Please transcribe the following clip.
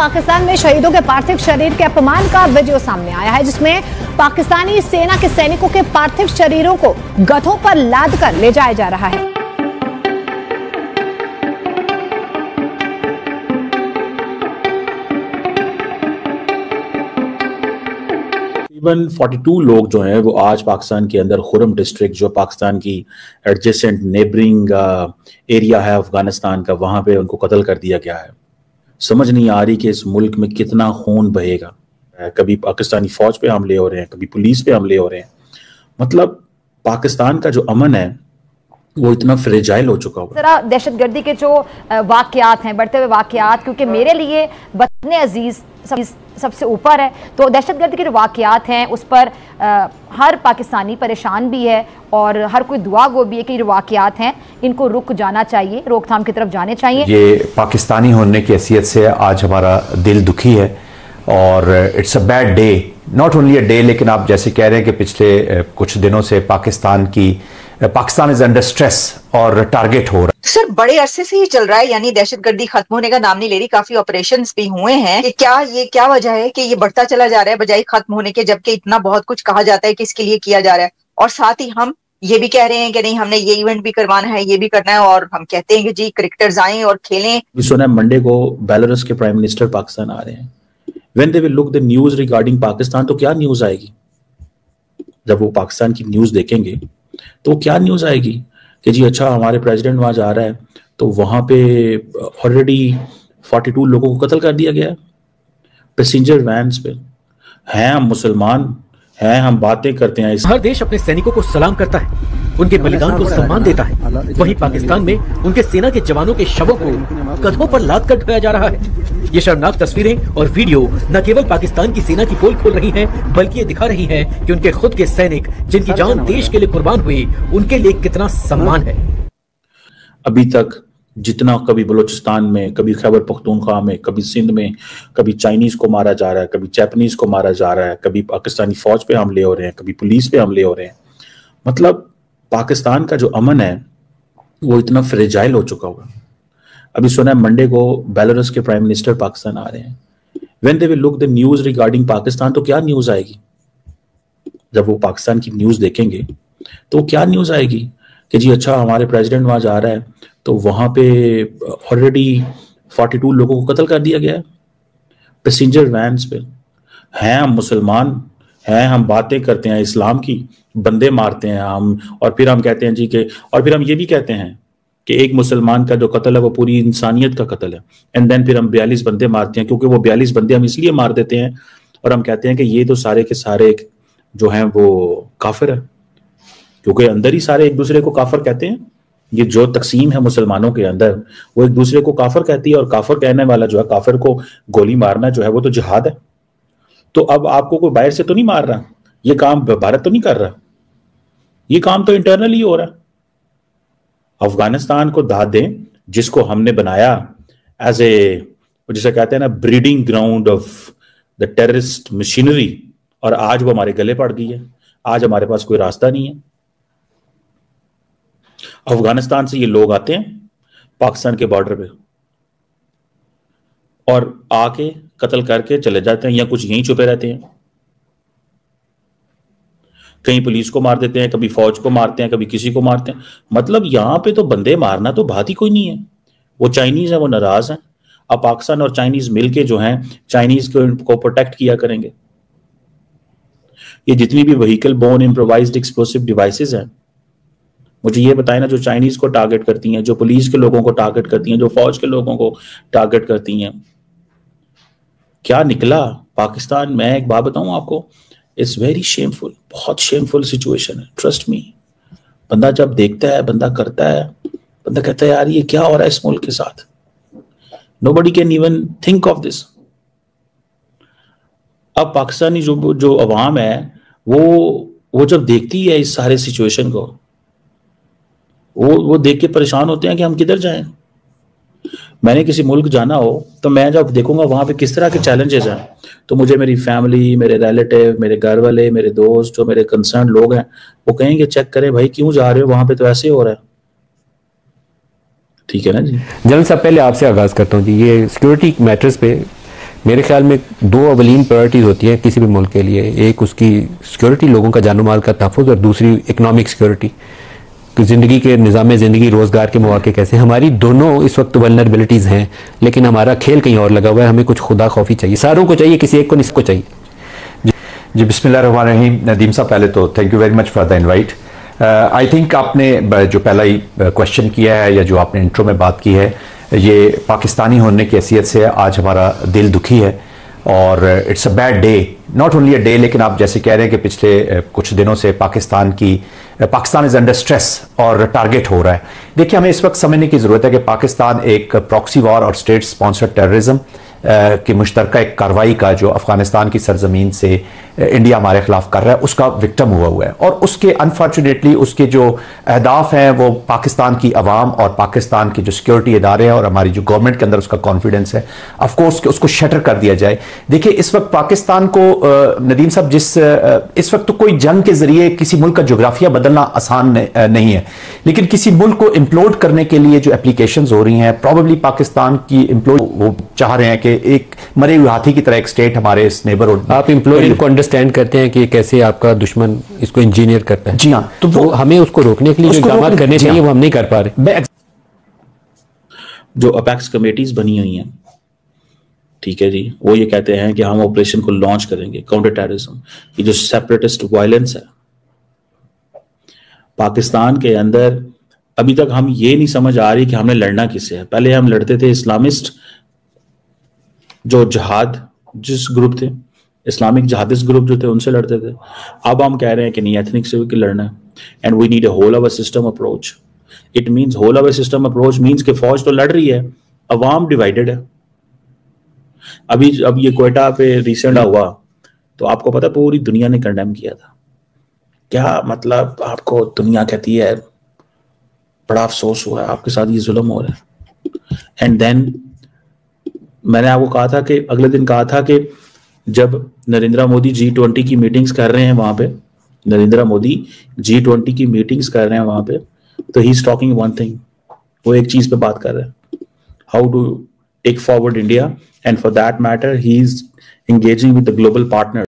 पाकिस्तान में शहीदों के पार्थिव शरीर के अपमान का वीडियो सामने आया है, जिसमें पाकिस्तानी सेना के सैनिकों के पार्थिव शरीरों को गधों पर लाद कर ले जाया जा रहा है। तकरीबन 42 लोग जो हैं वो आज पाकिस्तान के अंदर खुरम डिस्ट्रिक्ट, जो पाकिस्तान की एडजेसेंट नेबरिंग एरिया है अफगानिस्तान का, वहां पे उनको कत्ल कर दिया गया है। समझ नहीं आ रही कि इस मुल्क में कितना खून बहेगा। कभी पाकिस्तानी फौज पे हमले हो रहे हैं, कभी पुलिस पे हमले हो रहे हैं। मतलब पाकिस्तान का जो अमन है वो इतना फ्रेजाइल हो चुका हुआ। जरा दहशतगर्दी के जो वाकयात हैं, बढ़ते हुए वाकयात, क्योंकि मेरे लिए वतन अजीज सबसे ऊपर है, तो दहशतगर्दी के जो वाकयात हैं उस पर हर पाकिस्तानी परेशान भी है और हर कोई दुआ गो भी है कि जो वाकयात हैं इनको रुक जाना चाहिए, रोकथाम की तरफ जाने चाहिए। ये पाकिस्तानी होने की हैसियत से आज हमारा दिल दुखी है और it's a bad day, not only a day, लेकिन आप जैसे कह रहे हैं कि पिछले कुछ दिनों से पाकिस्तान इज अंडर स्ट्रेस और टारगेट हो रहा है। सर, बड़े अरसे से ही चल रहा है, यानी दहशतगर्दी खत्म होने का नाम नहीं ले रही। काफी ऑपरेशंस भी हुए हैं कि क्या वजह है कि ये बढ़ता चला जा रहा है बजाय खत्म होने के, जबकि इतना बहुत कुछ कहा जाता है कि इसके लिए किया जा रहा है, और साथ ही हम ये भी कह रहे हैं कि नहीं, हमने ये इवेंट भी करवाना है, ये भी करना है, और हम कहते हैं कि जी क्रिकेटर्स आए और खेलें। सुना है मंडे को बेलारूस के प्राइम मिनिस्टर पाकिस्तान आ रहे हैं। When they will look the news regarding Pakistan, तो क्या न्यूज आएगी? जब वो पाकिस्तान की न्यूज देखेंगे तो क्या न्यूज आएगी कि जी अच्छा हमारे प्रेसिडेंट वहां जा रहा है, तो वहां पे ऑलरेडी 42 लोगों को कत्ल कर दिया गया पैसेंजर वैन्स पे। हैं हम मुसलमान, हैं हम बातें करते हैं। हर देश अपने सैनिकों को सलाम करता है, उनके बलिदान को सम्मान देता है। वहीं पाकिस्तान में उनके सेना के जवानों के शवों को कदमों पर लाद कर ढोया जा रहा है। ये शर्मनाक तस्वीरें और वीडियो न केवल पाकिस्तान की सेना की पोल खोल रही हैं, बल्कि ये दिखा रही हैं कि उनके खुद के सैनिक जिनकी जान देश के लिए कुर्बान हुई, उनके लिए कितना सम्मान है। अभी तक जितना कभी बलूचिस्तान में, कभी खैबर पख्तूनख्वा में, कभी सिंध में, कभी चाइनीज को मारा जा रहा है, कभी जापानीज को मारा जा रहा है, कभी पाकिस्तानी फौज पे हमले हो रहे हैं, कभी पुलिस पे हमले हो रहे हैं। मतलब पाकिस्तान का जो अमन है वो इतना फ्रेजाइल हो चुका हुआ। अभी सुना है मंडे को बेलारूस के प्राइम मिनिस्टर पाकिस्तान आ रहे हैं। When they will look the news regarding Pakistan, तो क्या न्यूज आएगी? जब वो पाकिस्तान की न्यूज देखेंगे तो क्या न्यूज आएगी कि जी अच्छा हमारे प्रेसिडेंट वहां जा रहा है, तो वहां पे ऑलरेडी 42 लोगों को कत्ल कर दिया गया पैसेंजर वैन्स पे। हैं हम मुसलमान, हैं हम बातें करते हैं इस्लाम की, बंदे मारते हैं हम, और फिर हम कहते हैं जी के, और फिर हम ये भी कहते हैं कि एक मुसलमान का जो कत्ल है वो पूरी इंसानियत का कत्ल है। एंड देन फिर हम 42 बंदे मारते हैं, क्योंकि वो 42 बंदे हम इसलिए मार देते हैं और हम कहते हैं कि ये तो सारे के सारे जो हैं वो काफिर है, क्योंकि अंदर ही सारे एक दूसरे को काफिर कहते हैं। ये जो तकसीम है मुसलमानों के अंदर, वो एक दूसरे को काफिर कहती है, और काफिर कहने वाला जो है, काफिर को गोली मारना जो है वो तो जिहाद है। तो अब आपको कोई बाहर से तो नहीं मार रहा, ये काम भारत तो नहीं कर रहा, ये काम तो इंटरनली हो रहा है। अफगानिस्तान को दाद दें, जिसको हमने बनाया एज ए, जिसे कहते हैं ना, breeding ground of the terrorist machinery, और आज वो हमारे गले पड़ गई है। आज हमारे पास कोई रास्ता नहीं है। अफगानिस्तान से ये लोग आते हैं पाकिस्तान के बॉर्डर पे और आके कत्ल करके चले जाते हैं, या कुछ यहीं छुपे रहते हैं। कहीं पुलिस को मार देते हैं, कभी फौज को मारते हैं, कभी किसी को मारते हैं। मतलब यहां पे तो बंदे मारना तो बात ही कोई नहीं है। वो चाइनीज है, वो नाराज हैं। अब पाकिस्तान और चाइनीज मिलके जो हैं, चाइनीज को प्रोटेक्ट किया करेंगे। ये जितनी भी vehicle borne improvised explosive devices हैं, मुझे ये बताएं ना, जो चाइनीज को टारगेट करती हैं, जो पुलिस के लोगों को टारगेट करती हैं, जो फौज के लोगों को टारगेट करती हैं, क्या निकला पाकिस्तान? मैं एक बात बताऊं आपको, इट्स वेरी शेमफुल, बहुत शेमफुल सिचुएशन है, ट्रस्ट मी। बंदा जब देखता है, बंदा करता है, बंदा कहता है यार ये क्या हो रहा है इस मुल्क के साथ। Nobody can even think of this. अब पाकिस्तानी जो अवाम है वो जब देखती है इस सारे सिचुएशन को, वो देख के परेशान होते हैं कि हम किधर जाएं। मैंने किसी मुल्क जाना हो तो मैं जब देखूंगा वहां पे किस तरह के चैलेंजेस हैं, तो मुझे मेरी फैमिली, मेरे रिलेटिव, मेरे घर वाले, मेरे दोस्त, जो मेरे कंसर्न लोग हैं, वो कहेंगे चेक करें भाई क्यों जा रहे हो वहां पे, तो ऐसे हो रहा है। ठीक है ना जी। जनरल साहब, पहले आपसे आगाज करता हूँ जी, ये सिक्योरिटी मैटर्स पे मेरे ख्याल में दो अवलीन प्रायोरिटीज होती है किसी भी मुल्क के लिए, एक उसकी सिक्योरिटी, लोगों का जानो माल का तहफ़्फ़ुज़, और दूसरी इकनॉमिक सिक्योरिटी, ज़िंदगी के निज़ाम ज़िंदगी, रोज़गार के मौके कैसे। हमारी दोनों इस वक्त वल्नरेबिलिटीज़ हैं, लेकिन हमारा खेल कहीं और लगा हुआ है। हमें कुछ खुदा खौफी चाहिए, सारों को चाहिए, किसी एक को नहीं को चाहिए। जी बिस्मिल्लाहिर्रहमानिर्रहीम। नदीम साहब, पहले तो thank you very much for the invite. I think आपने जो पहला ही क्वेश्चन किया है या जो आपने इंट्रो में बात की है, ये पाकिस्तानी होने की हैसियत से आज हमारा दिल दुखी है और it's a bad day, not only a day, लेकिन आप जैसे कह रहे हैं कि पिछले कुछ दिनों से पाकिस्तान इज अंडर स्ट्रेस और टारगेट हो रहा है। देखिए, हमें इस वक्त समझने की जरूरत है कि पाकिस्तान एक प्रॉक्सी वॉर और स्टेट स्पॉन्सर्ड टेररिज्म की मुश्तरका एक कार्रवाई का जो अफगानिस्तान की सरजमीन से इंडिया हमारे खिलाफ कर रहा है, उसका विक्टिम हुआ है। और उसके अनफॉर्चुनेटली उसके जो अहदाफ हैं वो पाकिस्तान की अवाम और पाकिस्तान की जो सिक्योरिटी इदारे हैं और हमारी जो गवर्नमेंट के अंदर उसका कॉन्फिडेंस है, ऑफकोर्स उसको शटर कर दिया जाए। देखिए, इस वक्त पाकिस्तान को नदीम साहब इस वक्त तो कोई जंग के जरिए किसी मुल्क का जोग्राफिया बदलना आसान नहीं है, लेकिन किसी मुल्क को इम्प्लोड करने के लिए जो एप्लीकेशंस हो रही हैं, प्रॉबेबली पाकिस्तान की इम्प्लोड वो चाह रहे हैं कि एक मरे हुए हाथी की तरह एक स्टेट हमारे इस नेबरहुड। आप इम्प्लॉयर को अंडरस्टैंड करते हैं कि कैसे आपका दुश्मन इसको इंजीनियर करता है। जी हाँ, तो वो हमें उसको रोकने के लिए जो इक़दाम करने चाहिए वो हम नहीं कर पा रहे। जो अपेक्स कमेटीज बनी हुई हैं, ठीक है जी, वो ये कहते हैं कि हम ऑपरेशन को लॉन्च करेंगे काउंटर टेररिज्म। ये जो सेपरेटिस्ट वायलेंस है पाकिस्तान के अंदर, अभी तक हम ये नहीं समझ आ रही कि हमने लड़ना किससे है। पहले हम लड़ते थे इस्लामिस्ट जो जहाद जिस ग्रुप थे, इस्लामिक जहादिस्ट ग्रुप जो थे उनसे लड़ते थे। अब हम कह रहे हैं कि नहीं, एथनिक से भी लड़ना है, and we need a whole of a system approach. It means whole of a system approach means कि फौज तो लड़ रही है, अवाम डिवाइडेड है। अब ये क्वेटा पे रिसेंट हुआ तो आपको पता पूरी दुनिया ने कंडेम किया था। क्या मतलब, आपको दुनिया कहती है बड़ा अफसोस हुआ है आपके साथ ये जुल्म हो रहा है। एंड देन मैंने आपको कहा था कि अगले दिन कहा था कि जब नरेंद्र मोदी G20 की मीटिंग्स कर रहे हैं वहां पे, नरेंद्र मोदी G20 की मीटिंग्स कर रहे हैं वहां पे, तो he is talking one thing, वो एक चीज पे बात कर रहे हैं, how to take forward India, and for that matter he is engaging with the global partners